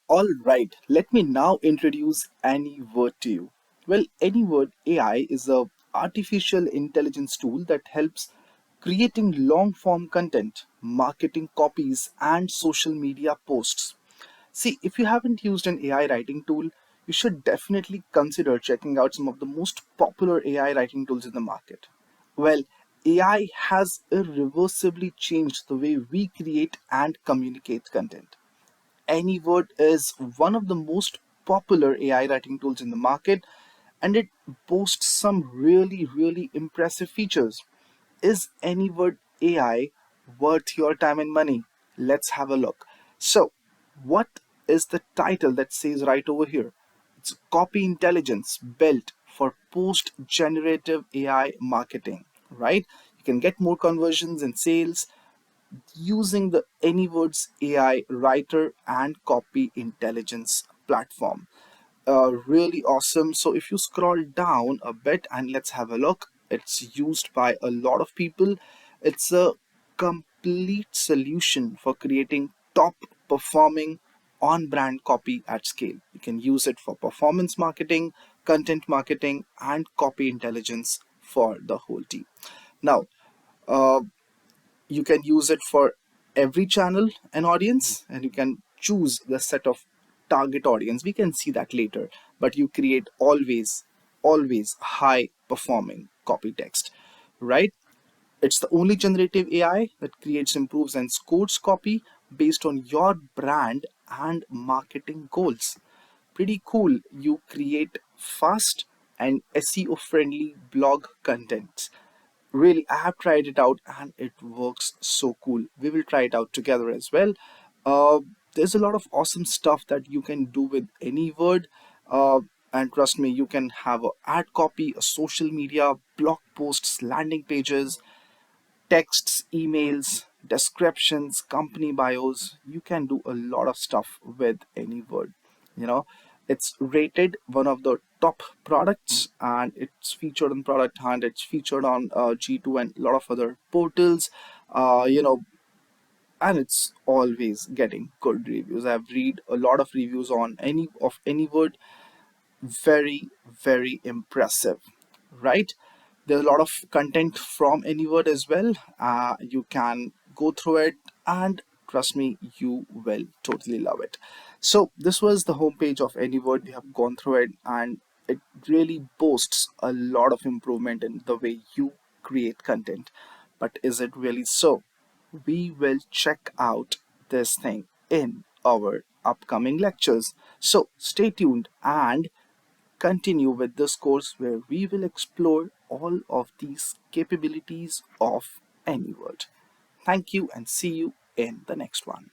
All right, let me now introduce Anyword to you. Well, Anyword AI is a artificial intelligence tool that helps creating long form content, marketing copies, and social media posts. See, if you haven't used an AI writing tool, you should definitely consider checking out some of the most popular AI writing tools in the market. Well, AI has irreversibly changed the way we create and communicate content. Anyword is one of the most popular AI writing tools in the market, and it boasts some really impressive features. Is Anyword AI worth your time and money? Let's have a look. So, what is the title that says right over here? It's Copy Intelligence built for post generative AI marketing, right? You can get more conversions and sales using the Anyword's AI writer and copy intelligence platform. Really awesome. So if you scroll down a bit and let's have a look, it's used by a lot of people. It's a complete solution for creating top performing on brand copy at scale. You can use it for performance marketing, content marketing, and copy intelligence for the whole team. Now, uh, you can use it for every channel and audience, and you can choose the set of target audience. We can see that later, but you create always high performing copy text, right? It's the only generative AI that creates, improves, and scores copy based on your brand and marketing goals. Pretty cool. You create fast and SEO friendly blog content. Really, I have tried it out and it works so cool. We will try it out together as well. uh, there's a lot of awesome stuff that you can do with any word, uh, and trust me, you can have a ad copy, a social media, blog posts, landing pages, texts, emails, descriptions, company bios. You can do a lot of stuff with any word. You know, it's rated one of the top products, and it's featured on Product Hunt. It's featured on G2 and a lot of other portals. Uh, you know, and it's always getting good reviews. I've read a lot of reviews on any word. Very impressive, right? There's a lot of content from Anyword as well. You can go through it, and trust me, you will totally love it. So this was the homepage of Anyword. We have gone through it, and it really boasts a lot of improvement in the way you create content. But is it really so? We will check out this thing in our upcoming lectures. So stay tuned and continue with this course where we will explore all of these capabilities of Anyword. Thank you and see you in the next one.